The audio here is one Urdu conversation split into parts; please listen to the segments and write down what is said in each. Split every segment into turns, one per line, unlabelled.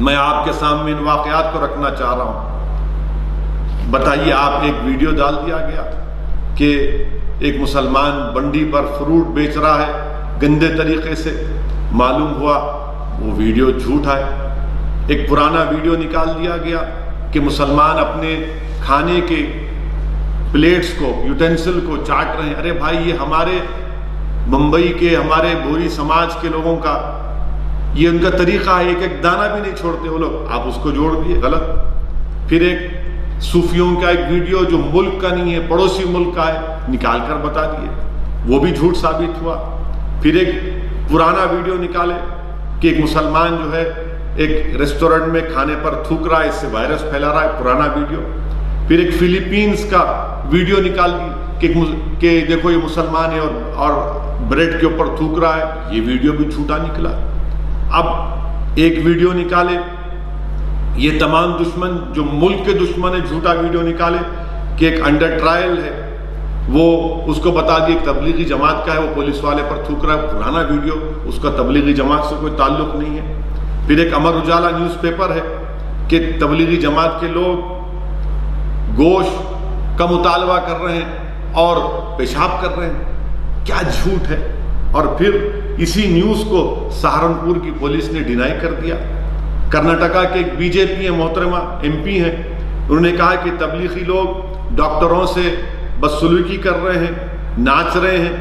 میں آپ کے سامنے ان واقعات کو رکھنا چاہ رہا ہوں۔ بتائیے، آپ ایک ویڈیو ڈال دیا گیا کہ ایک مسلمان بنڈی پر فروٹ بیچ رہا ہے گندے طریقے سے، معلوم ہوا وہ ویڈیو جھوٹا ہے۔ ایک پرانا ویڈیو نکال دیا گیا کہ مسلمان اپنے کھانے کے پلیٹس کو، یوٹینسل کو چاٹ رہے ہیں۔ ارے بھائی، یہ ہمارے ممبئی کے، ہمارے بھوری سماج کے لوگوں کا یہ ان کا طریقہ ہے، ایک ایک دانہ بھی نہیں چھوڑتے وہ لوگ، آپ اس کو جوڑ دیے، غلط۔ پھر ایک صوفیوں کا ایک ویڈیو جو ملک کا نہیں ہے، پڑوسی ملک کا ہے، نکال کر بتا دیے، وہ بھی جھوٹ ثابت ہوا۔ پھر ایک پرانا ویڈیو نکالے کہ ایک مسلمان جو ہے ایک ریسٹورنٹ میں کھانے پر تھوک رہا ہے، اس سے وائرس پھیلا رہا ہے، پرانا ویڈیو۔ پھر ایک فلیپینز کا ویڈیو نکال دی کہ دیکھو یہ مسلمان ہے اور بریڈ کے اوپر تھوک رہا ہے، یہ ویڈیو بھی جھوٹا نکلا۔ اب ایک ویڈیو نکالے، یہ تمام دشمن جو ملک کے دشمن ہے جھوٹا ویڈیو نکالے کہ ایک انڈر ٹرائل ہے، وہ اس کو بتا دیے ایک تبلیغی جماعت کا ہے، وہ پولیس والے پر تھوک رہا ہے، پرانا ویڈیو، اس کا تبلیغی جماعت سے کوئی تعلق نہیں ہے۔ پھر ایک امر اجالا نیوز پیپر ہے کہ تبلیغی جماعت کے لوگ گوشت کا مطالبہ کر رہے ہیں اور پیشاب کر رہے ہیں، کیا جھوٹ ہے۔ اور پھر اسی نیوز کو سہارنپور کی پولیس نے ڈینائی کر دیا۔ کرناٹکا کے ایک بی جے پی ہیں، محترمہ ایم پی ہیں، انہوں نے کہا کہ تبلیغی لوگ ڈاکٹروں سے بدسلوکی کر رہے ہیں، ناچ رہے ہیں،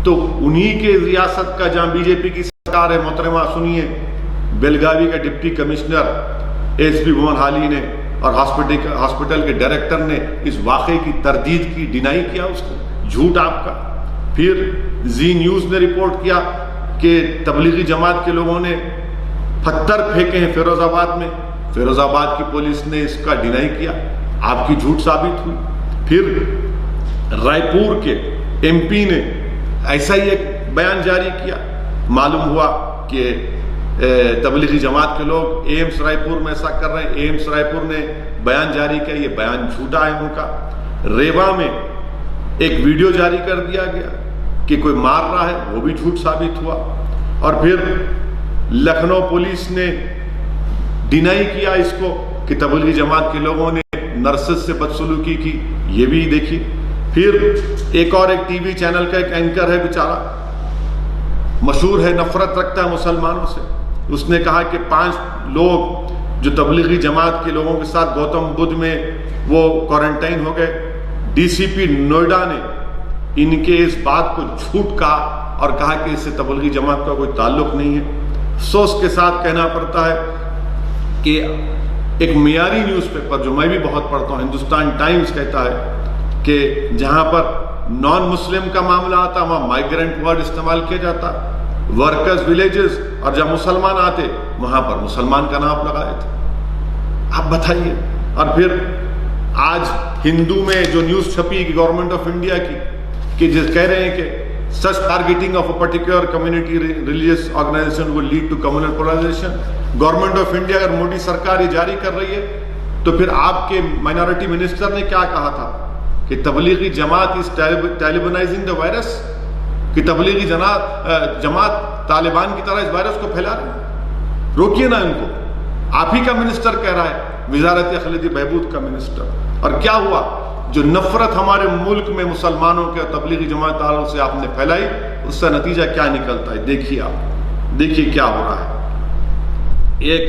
تو انہی کے ریاست کا جہاں بی جے پی کی سرکار ہے، محترمہ سنیے، بیلگاوی کا ڈپٹی کمشنر ایس پی بھون حالی نے اور ہاسپٹل کے ڈائریکٹر نے اس واقعے کی تردید کی، ڈینائی کیا اس کو، جھوٹ آپ کا۔ پھر زی نیوز نے رپورٹ کیا کہ تبلیغی جماعت کے لوگوں نے پتھر پھینکے ہیں فیروز آباد میں، فیروز آباد کی پولیس نے اس کا ڈینائی کیا، آپ کی جھوٹ ثابت ہوئی۔ پھر رائے پور کے ایم پی نے ایسا ہی ایک بیان جاری کیا، معلوم ہوا کہ تبلیغی جماعت کے لوگ ایمس رائے پور میں ایسا کر رہے ہیں، ایمس رائے پور نے بیان جاری کیا، یہ بیان جھوٹا ہے ان کا۔ ریوا میں ایک ویڈیو جاری کر دیا گیا کہ کوئی مار رہا ہے، وہ بھی جھوٹ ثابت ہوا۔ اور پھر لکھنؤ پولیس نے ڈینائی کیا اس کو کہ تبلیغی جماعت کے لوگوں نے نرسز سے بدسلوکی کی، یہ بھی دیکھی۔ پھر ایک اور ایک ٹی وی چینل کا ایک اینکر ہے بیچارہ، مشہور ہے، نفرت رکھتا ہے مسلمانوں سے، اس نے کہا کہ 5 لوگ جو تبلیغی جماعت کے لوگوں کے ساتھ گوتم بدھ میں وہ کوارنٹائن ہو گئے، ڈی سی پی نوئیڈا نے ان کے اس بات کو جھوٹ کہا اور کہا کہ اس سے تبلیغی جماعت کا کوئی تعلق نہیں ہے۔ افسوس کے ساتھ کہنا پڑتا ہے کہ ایک معیاری نیوز پیپر جو میں بھی بہت پڑھتا ہوں، ہندوستان ٹائمز، کہتا ہے کہ جہاں پر نان مسلم کا معاملہ آتا وہاں مائیگرنٹ ورڈ استعمال کیا جاتا، ورکرز ولیجز، اور جب مسلمان آتے وہاں پر مسلمان کا نام لگائے تھے۔ آپ بتائیے۔ اور پھر آج ہندو میں جو نیوز چھپی کہ گورنمنٹ آف انڈیا کی، کہ جس کہہ رہے ہیں کہ such targeting of a particular community religious organization will lead to communal polarization۔ Government of India اگر مودی سرکار یہ جاری کر رہی ہے تو پھر آپ کے مائنورٹی منسٹر نے کیا کہا تھا کہ Tablighi Jamaat is Talibanizing the virus، کہ تبلیغی جماعت طالبان کی طرح اس وائرس کو پھیلا رہی ہے، روکیے نا ان کو۔ آپ ہی کا منسٹر کہہ رہا ہے، وزارت اقلیتی بہبود کا منسٹر۔ اور کیا ہوا؟ جو نفرت ہمارے ملک میں مسلمانوں کے اور تبلیغی جماعت والوں سے آپ نے پھیلائی، اس کا نتیجہ کیا نکلتا ہے، دیکھیے آپ، دیکھیے کیا ہو رہا ہے۔ ایک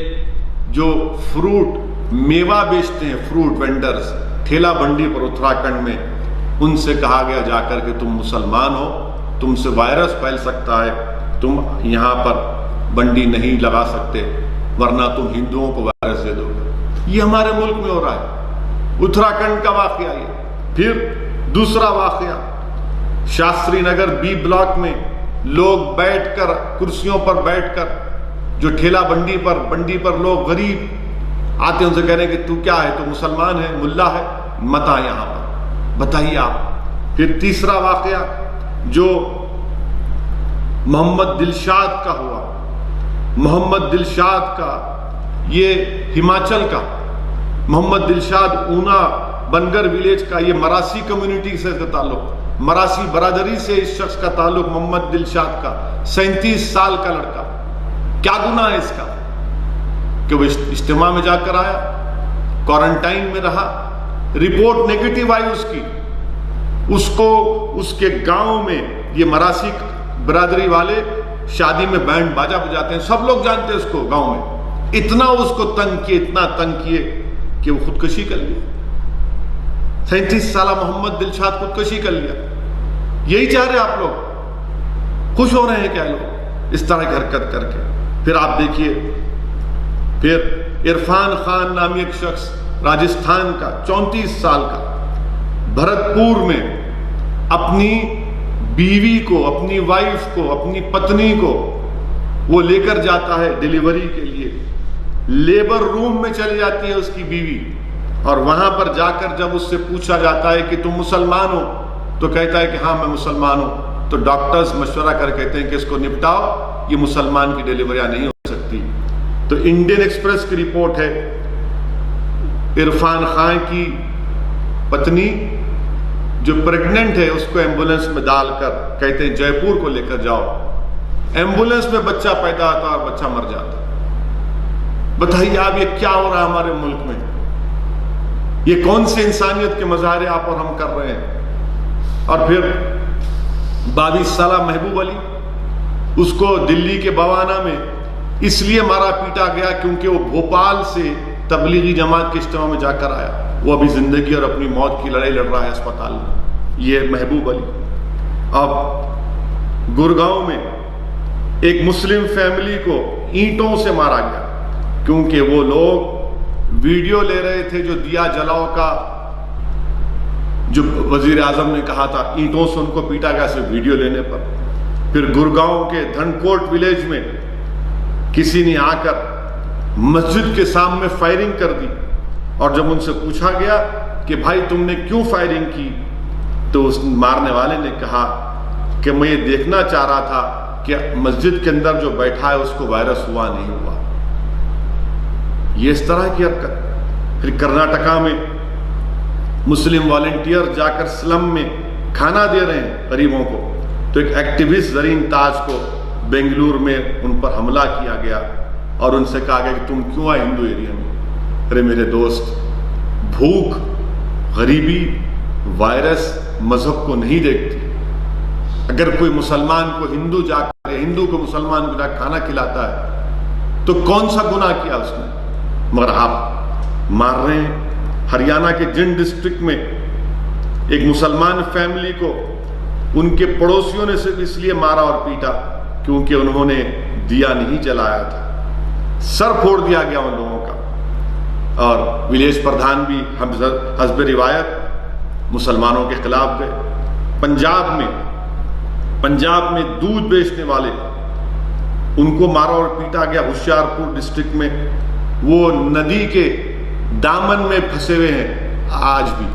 جو فروٹ میوہ بیچتے ہیں، فروٹ وینڈرز، ٹھیلا بنڈی پر اتراکھنڈ میں، ان سے کہا گیا جا کر کہ تم مسلمان ہو، تم سے وائرس پھیل سکتا ہے، تم یہاں پر بنڈی نہیں لگا سکتے ورنہ تم ہندوؤں کو وائرس دے دو گے۔ یہ ہمارے ملک میں ہو رہا ہے، اتراکھنڈ کا واقعہ یہ۔ پھر دوسرا واقعہ، شاستری نگر بی بلاک میں لوگ بیٹھ کر، کرسیوں پر بیٹھ کر، جو ٹھیلا بنڈی پر لوگ غریب آتے ہیں، ان سے کہہ رہے ہیں کہ تو کیا ہے، تو مسلمان ہے، ملا ہے، مت آ یہاں پر۔ بتائیے آپ۔ پھر تیسرا واقعہ جو محمد دلشاد کا ہوا، محمد دلشاد کا، یہ ہماچل کا، محمد دلشاد اونا بنگر ولیج کا، یہ مراسی کمیونٹی سے تعلق، مراسی برادری سے اس شخص کا تعلق، محمد دلشاد کا، 37 سال کا لڑکا، کیا گناہ ہے اس کا؟ کہ وہ اجتماع میں جا کر آیا, کوارنٹائن میں رہا, رپورٹ نیگیٹو آئی اس کی. اس کو اس کے گاؤں میں, یہ مراسی برادری والے شادی میں بینڈ باجا بجاتے ہیں, سب لوگ جانتے ہیں اس کو گاؤں میں, اتنا اس کو تنگ کیے, اتنا تنگ کیے کہ وہ خودکشی کر لیا. 37 سالہ محمد دلشاد خودکشی کر لیا. یہی چاہ رہے آپ لوگ؟ خوش ہو رہے ہیں کیا لوگ اس طرح کی حرکت کر کے؟ پھر آپ دیکھیے, پھر عرفان خان نامی ایک شخص راجستھان کا 34 سال کا بھرتپور میں اپنی بیوی کو, اپنی وائف کو, اپنی پتنی کو وہ لے کر جاتا ہے ڈیلیوری کے لیے. لیبر روم میں چلی جاتی ہے اس کی بیوی, اور وہاں پر جا کر جب اس سے پوچھا جاتا ہے کہ تم مسلمان ہو, تو کہتا ہے کہ ہاں میں مسلمان ہوں. تو ڈاکٹرز مشورہ کر کہتے ہیں کہ اس کو نپٹاؤ, یہ مسلمان کی ڈیلیوریاں نہیں ہو سکتی. تو انڈین ایکسپریس کی رپورٹ ہے, عرفان خان کی پتنی جو پریگننٹ ہے اس کو ایمبولنس میں ڈال کر کہتے ہیں جے پور کو لے کر جاؤ. ایمبولنس میں بچہ پیدا ہوتا اور بچہ مر جاتا. بتائیے آپ یہ کیا ہو رہا ہے ہمارے ملک میں؟ یہ کون سے انسانیت کے مظاہرے آپ اور ہم کر رہے ہیں؟ اور پھر 22 سالہ محبوب علی, اس کو دلی کے بوانا میں اس لیے مارا پیٹا گیا کیونکہ وہ بھوپال سے تبلیغی جماعت کے اجتماع میں جا کر آیا. وہ ابھی زندگی اور اپنی موت کی لڑائی لڑ رہا ہے اسپتال میں. یہ محبوب علی. اب گڑگاؤں میں ایک مسلم فیملی کو اینٹوں سے مارا گیا کیونکہ وہ لوگ ویڈیو لے رہے تھے جو دیا جلاؤ کا, جو وزیر اعظم نے کہا تھا, اینٹوں سے ان کو پیٹا گیا صرف ویڈیو لینے پر. پھر گڑگاؤں کے دھنکوٹ ولیج میں کسی نے آ کر مسجد کے سامنے فائرنگ کر دی, اور جب ان سے پوچھا گیا کہ بھائی تم نے کیوں فائرنگ کی, تو اس مارنے والے نے کہا کہ میں یہ دیکھنا چاہ رہا تھا کہ مسجد کے اندر جو بیٹھا ہے اس کو وائرس ہوا نہیں ہوا. یہ اس طرح کی حرکت. پھر کرناٹکا میں مسلم والنٹیئر جا کر سلم میں کھانا دے رہے ہیں غریبوں کو, تو ایک ایکٹیوسٹ زرین تاج کو بنگلور میں ان پر حملہ کیا گیا اور ان سے کہا گیا کہ تم کیوں آئے ہندو ایریا میں؟ ارے میرے دوست, بھوک, غریبی, وائرس مذہب کو نہیں دیکھتی. اگر کوئی مسلمان کو ہندو جا کر, ہندو کو مسلمان کو جا کر کھانا کھلاتا ہے تو کون سا گناہ کیا اس نے؟ مگر آپ مار رہے ہیں. ہریانہ کے جن ڈسٹرکٹ میں ایک مسلمان فیملی کو ان کے پڑوسیوں نے صرف اس لیے مارا اور پیٹا کیونکہ انہوں نے دیا نہیں جلایا تھا. سر پھوڑ دیا گیا ان لوگوں کا. اور ولیج پردھان بھی حسب روایت مسلمانوں کے خلاف گئے. پنجاب میں دودھ بیچنے والے, ان کو مارا اور پیٹا گیا. ہوشیارپور ڈسٹرکٹ میں وہ ندی کے دامن میں پھنسے ہوئے ہیں, آج بھی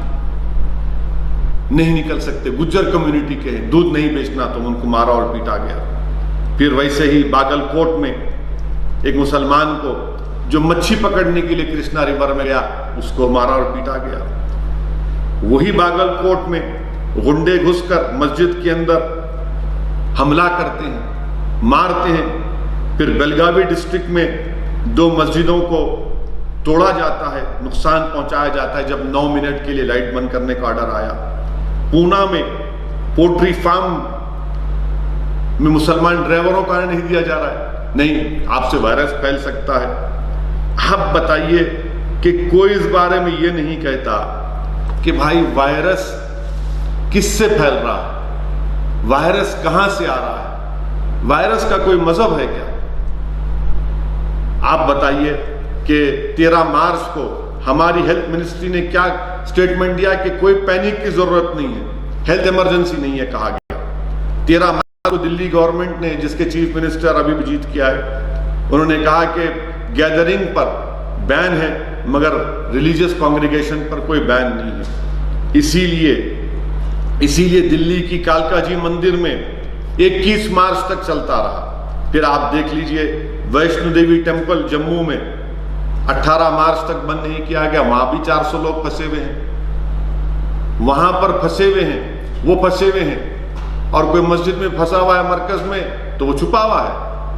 نہیں نکل سکتے. گجر کمیونٹی کے ہیں, دودھ نہیں بیچنا تو ان کو مارا اور پیٹا گیا. پھر ویسے ہی باگل کوٹ میں ایک مسلمان کو جو مچھی پکڑنے کے لیے کرشنا ریور میں گیا, اس کو مارا اور پیٹا گیا. وہی باگل کوٹ میں غنڈے گھس کر مسجد کے اندر حملہ کرتے ہیں, مارتے ہیں. پھر بیلگاوی ڈسٹرکٹ میں 2 مسجدوں کو توڑا جاتا ہے, نقصان پہنچایا جاتا ہے جب 9 منٹ کے لیے لائٹ بند کرنے کا آرڈر آیا. پونا میں پولٹری فارم میں مسلمان ڈرائیوروں کو آنے نہیں دیا جا رہا ہے. نہیں, آپ سے وائرس پھیل سکتا ہے. اب بتائیے کہ کوئی اس بارے میں یہ نہیں کہتا کہ بھائی وائرس کس سے پھیل رہا ہے, وائرس کہاں سے آ رہا ہے, وائرس کا کوئی مذہب ہے کیا؟ آپ بتائیے کہ 13 مارچ کو ہماری ہیلتھ منسٹری نے کیا سٹیٹمنٹ دیا کہ کوئی پینک کی ضرورت نہیں ہے, ہیلتھ ایمرجنسی نہیں ہے کہا گیا. 13 مارچ کو دلی گورنمنٹ نے, جس کے چیف منسٹر ابھیجیت کیا ہے, انہوں نے کہا کہ گیدرنگ پر بین ہے مگر ریلیجیس کانگریگیشن پر کوئی بین نہیں ہے. اسی لیے دلی کی کالکا جی مندر میں 21 مارچ تک چلتا رہا. پھر آپ دیکھ لیجئے ویشنو دیوی ٹیمپل جموں میں 18 مارچ تک بند نہیں کیا گیا, وہاں بھی 400 لوگ پھنسے ہوئے ہیں. وہاں پر پھنسے ہوئے ہیں, وہ پھنسے ہوئے ہیں, اور کوئی مسجد میں پھنسا ہوا ہے مرکز میں تو وہ چھپا ہوا ہے.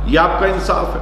یہ آپ کا انصاف ہے؟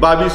22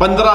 15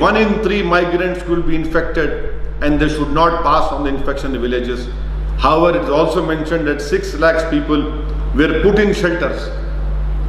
1 in 3 migrants will be infected and they should not pass on the infection in villages. However, it is also mentioned that 6 lakhs people were put in shelters.